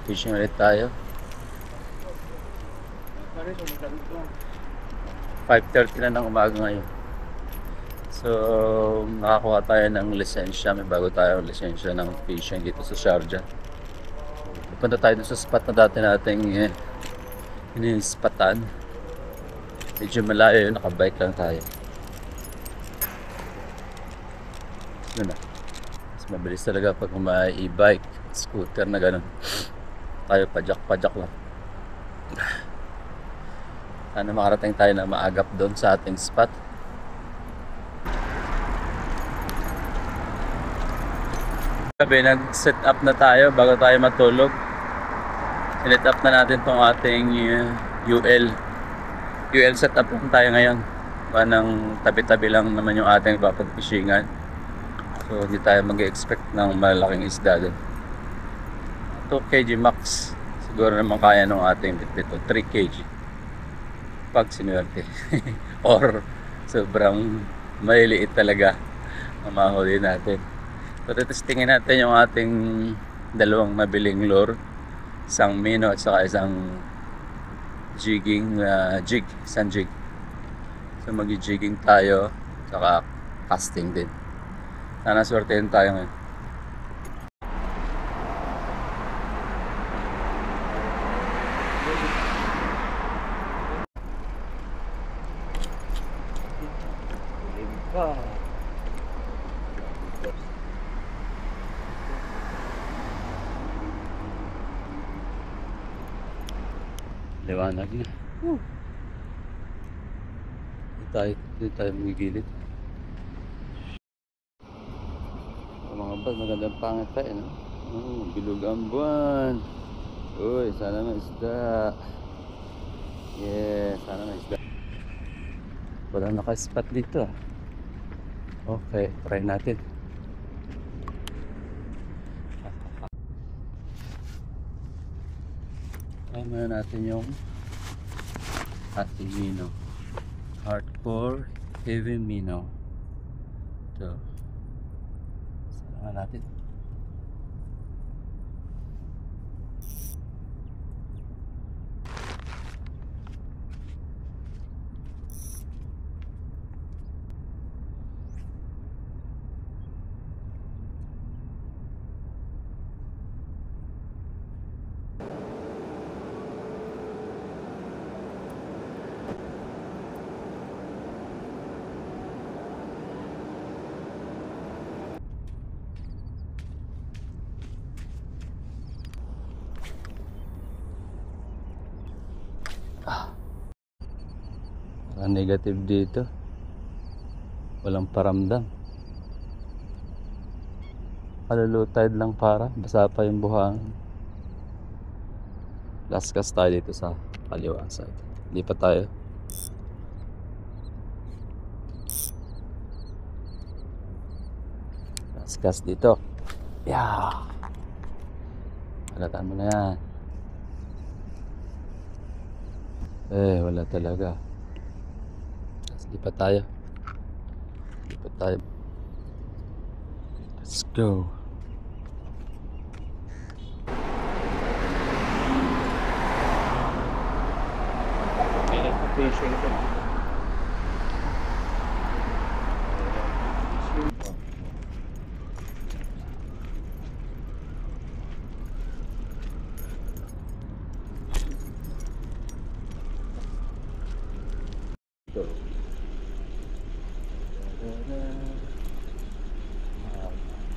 Fishing ulit tayo. 5:30 na ng umaga ngayon. So, nakakuha tayo ng lisensya. May bago tayong lisensya ng fishing dito sa Sharjah. Punta tayo dun sa spot na dati nating inispatan. Medyo malayo yun, nakabike lang tayo. Yun na. Mas mabilis talaga pag may e-bike, scooter na ganun. Tayo pajak-pajak lang. Sana makarating tayo na maagap doon sa ating spot. Gabi, nag-set up na tayo bago tayo matulog. Set up na natin tong ating UL setup lang tayo ngayon. Parang tabi-tabi lang naman yung ating papag-fishingan. So hindi tayo mag-expect ng malaking isda doon. 2 kg max. Siguro naman kaya nung ating bitbit to 3 kg. Pag sinuwerte. Or sobrang maliliit talaga ang mahuli natin. So testingin natin yung ating dalawang mabiling lure. Isang mino at saka isang isang jig. So mag-jigging tayo saka casting din. Sana swertein tayo ngayon. Liwanag na. Hindi tayo magigilid. Mga bag, magandang pangit tayo, no? Bilog ang buwan. Uy, sana may isda. Yes, sana may isda. Walang naka-spot dito. Okay, try natin. Tama natin yung ating mino. Hardcore heavy mino. Ito. Sama natin. Ang negative dito, walang paramdam. Low tide lang, para basa pa yung buhangin. Last cast tayo dito sa kaliwa side. Hindi pa tayo. Last cast dito. Yeah. Halatan mo na yan. Wala talaga. Hindi pa tayo. Let's go. Fishing ito.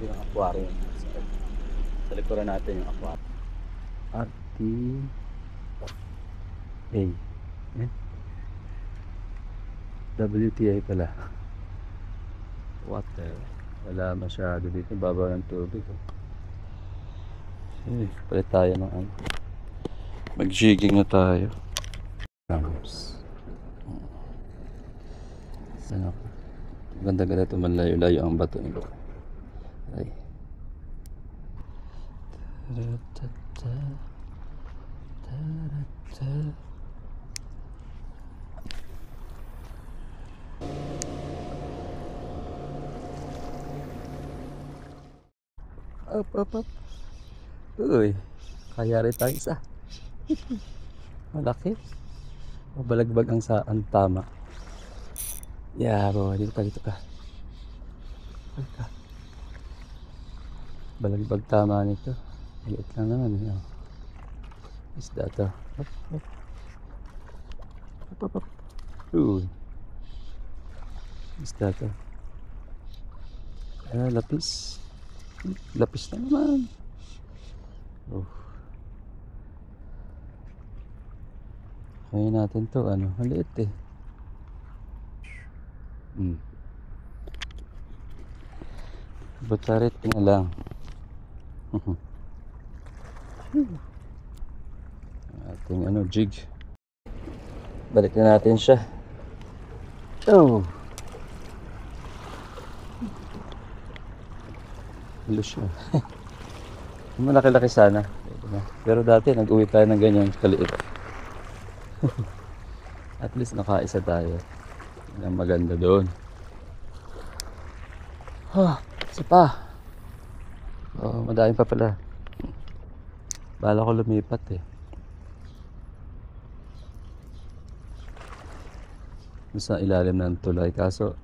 Yung aquarium sa likuran natin, yung aquarium. WTA pala. Water. Wala masyado dito, baba ng tubig. Palit tayo ng ano. Mag-jigging na tayo. Sana ako. Ganda-ganda ito, malayo-layo ang bato nito. Ay. Up. Uy. Kaya rin tayo isa. Malaki. Mabalagbag ang tama. Yeah, bro. Dito ka. Balagbag tama nito. Maliit lang naman. Oh. Isda to. Up. Isda to. Lapis. Lapis na naman. Oh. Kaya natin to. Maliit eh. Butarit na lang. Ating jig. Balik na natin siya. Oh. Halo siya. Malaki-laki sana. Pero dati nag-uwi tayo ng ganyan kaliit. At least nakaisa tayo. Yan ang maganda doon. Isa pa. Madami pa pala. Bala ko lumipat eh. Sa ilalim ng tulay. Kaso,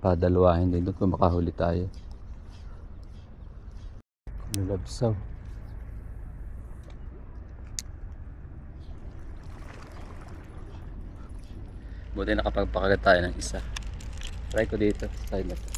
padalawahin din doon kung makahuli tayo. Nalabsaw. Buti nakapagpakagat tayo ng isa. Try ko dito. Side na to.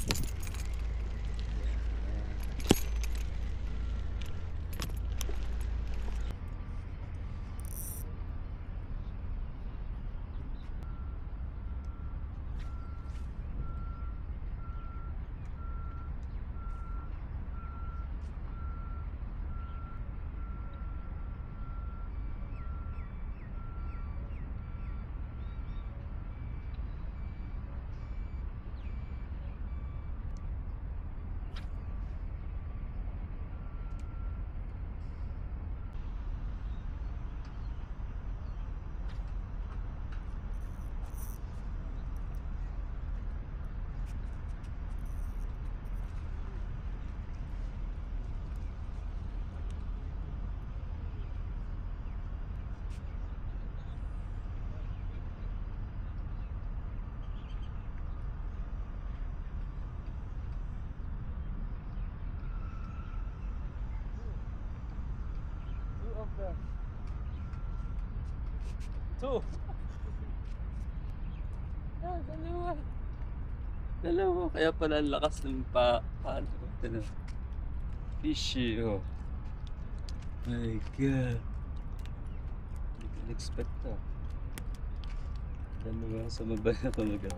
Two. Dalawa. Kaya pala ang lakas ng paano. Fishy, oh. My God. Hindi ko na-expect to. Dalawa sa mabay na talaga.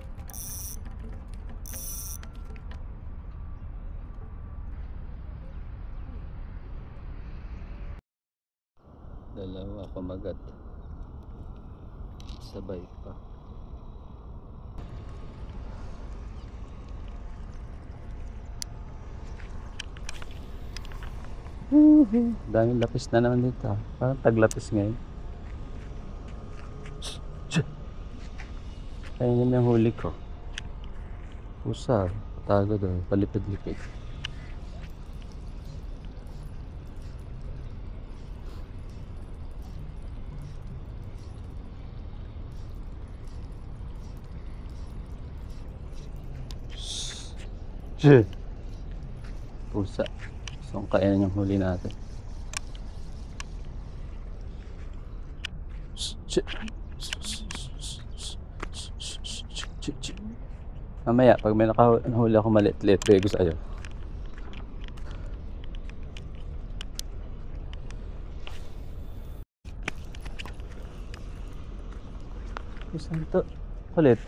Dalawa kumagat. Sabay pa. Daming lapis na naman dito. Parang taglapis ngayon. Ayun yung huli ko. Pusa. Patago doon. Palipid-lipid. Pusa. So, kainin yung huli natin. Mamaya, pag may nakahuli ako maliit-liit, bigay ko sa'yo. Saan to? Kulit.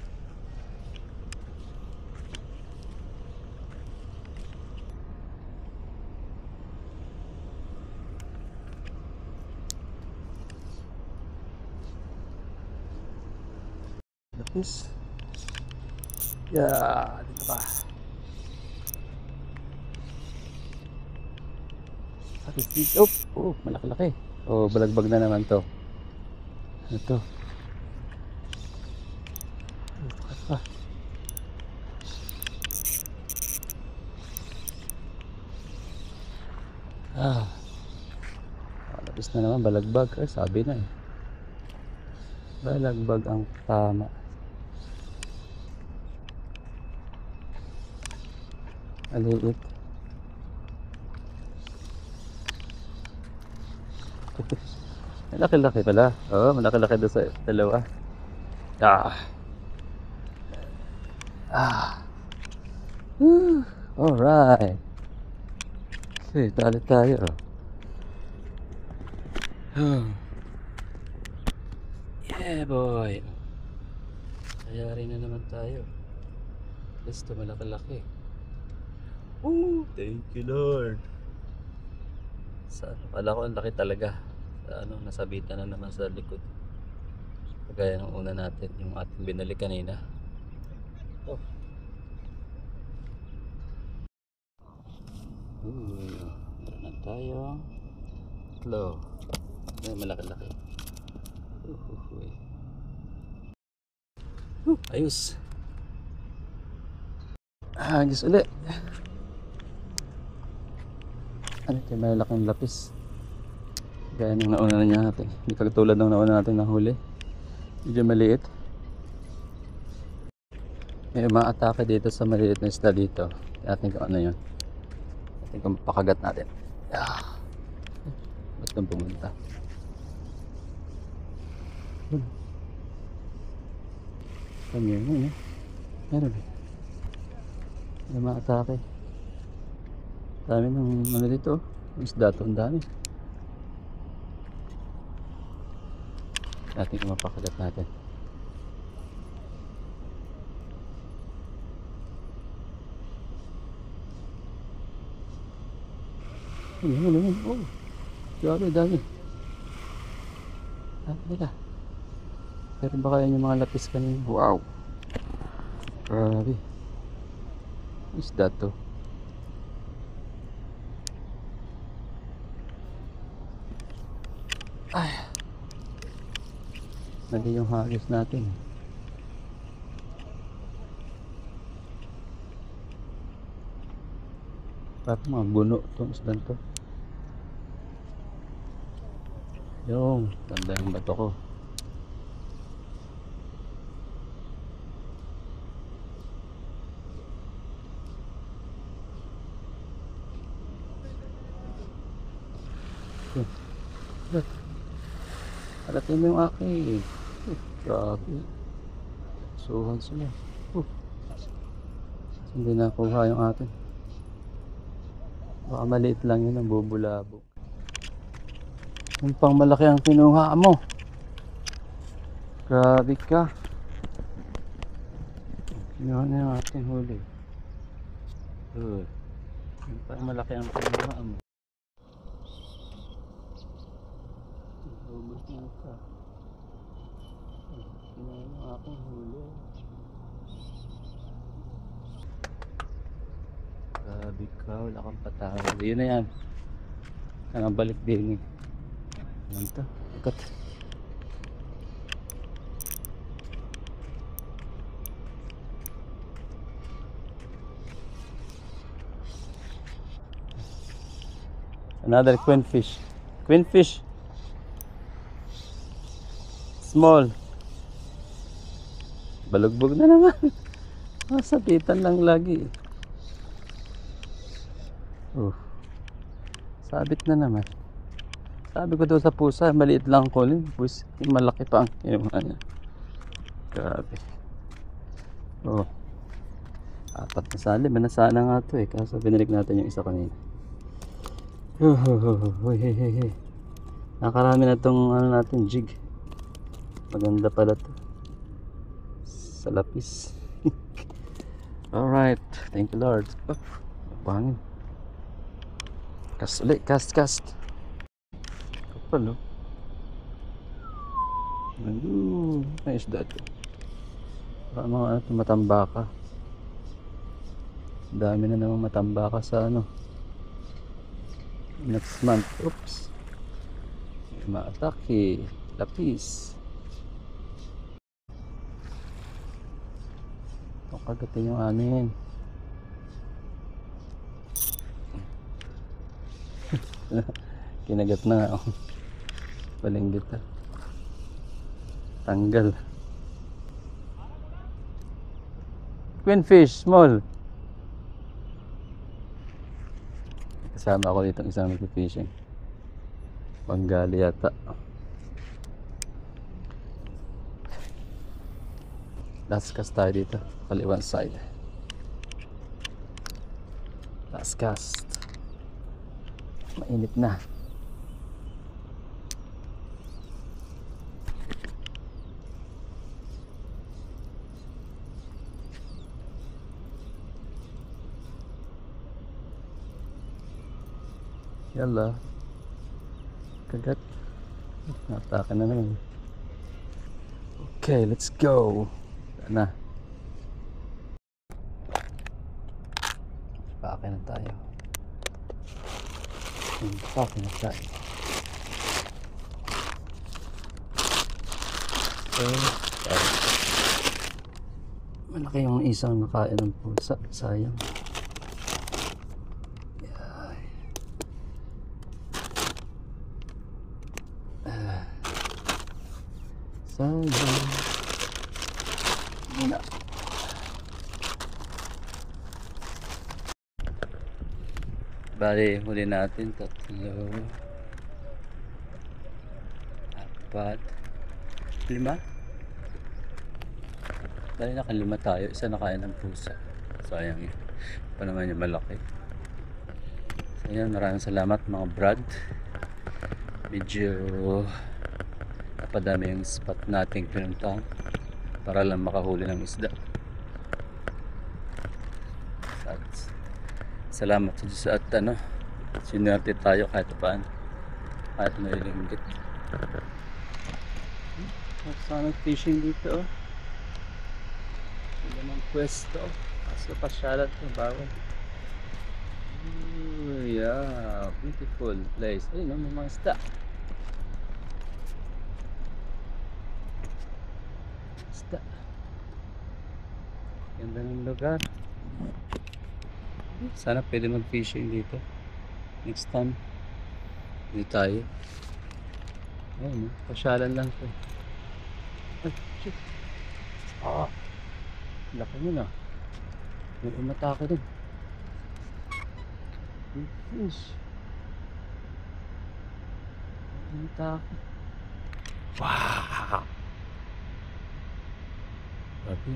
Lapis. Yeah, dito pa. Oh, malaki-laki. Oh, balagbag na naman to. Ito. Lapis na naman, balagbag. Ay, sabi na eh. Balagbag ang tama. Maliit. Malaki-laki pala. Oo, malaki-laki doon sa dalawa. Ah. Alright. Okay, tali tayo. Yeah, boy. Kayari na naman tayo. Gusto malaki-laki. Thank you, Lord. Kala ko ang laki talaga. Nasabitan na naman sa likod. Kagaya ng una natin, yung ating binalik kanina. Meron na tayo. Tatlo. Malaki-laki. Ayos. Gusto ulit. Ano ito? Malaking lapis. Gaya ng nauna na niya natin. Hindi katulad ng nauna natin na huli. Medyo maliit. May umaatake dito sa maliit na isda dito. Ating kung ano yun. Ating kung pakagat natin. Ba't nang pumunta? Ano yun eh? Meron eh. May umaatake. Dami ng ano dito. Isda ito. Ang dami. Ating kung mapakagat natin. Ano. Oh, grabe, dami. Nila. Pero baka yan yung mga lapis kanina. Wow. Grabe. Isda to. Ay. Nali yung hagis natin. Parang mga guno itong isdan to. Yung tanda yung bato ko. Halatin mo yung aking. Grabe. Suhan sila. Hindi nakuha yung atin. Baka maliit lang yun ang bubulabog. Yung pang malaki ang kinuha mo. Grabe ka. Kinuha na yung ating huli. Yung pang malaki ang kinuha mo. Ubus na ka. Kinuha yung aking huli. Grabe ka, wala kang patawad. Yun na yan. Nakabalik din eh. Ano ito? Ikat. Another queenfish. Queenfish. Small. Balugbog na naman. Sabitan lang lagi. Sabit na naman. Sabi ko daw sa pusa, maliit lang ko rin. Malaki pa ang kinuha niya. Grabe. Apat na sali. Manasana nga ito eh. Kaso binalik natin yung isa kanina. Hey. Nakarami na itong ano natin, jig. Maganda pala ito. Sa lapis. Alright. Thank you, Lord. Bangin. Cast ulit. Cast. Kapal, no? May isda ito. Baka mga ano, matambaka. Dami na naman matambaka sa ano. Next month. Oops. Maatake. Lapis. Kagatin yung amin. Kinagat na ako. Balinggit na. Tanggal. Queenfish, small. Kasama ako dito isang nag-fishing. Bengali yata. Last cast tayo dito. Kaliwan side. Last cast. Mainit na. Yala. Kagat. Natake na naman. Okay, let's go. Na. Pake na tayo. Pake na tayo. Malaki yung isang nakain ng pusa. Sayang. Sayang. Wala. Bali, huli natin 3, 4, 5. Bali, nakalima tayo. Isa nakain ng pusa. Sayang yun. Pa naman yung malaki. So yan, maraming salamat mga brad. Medyo napadami yung spot nating pinuntahan para lang makahuli ng isda. At salamat sa Diyos at sinerte tayo kahit paano, kahit may linggit. Sana fishing dito. Wala ng pwesto. Kaso pasyalan ito bawal. Oh yeah, beautiful place. Ayun, may mga isda. Ganda ng lugar. Sana pwede mag-fishing dito. Next time. Hindi tayo. Ayun, pasyalan lang to. Ay, shit. Laki mo na. May umatake dun. Fish. Umatake. Wow! Grabe.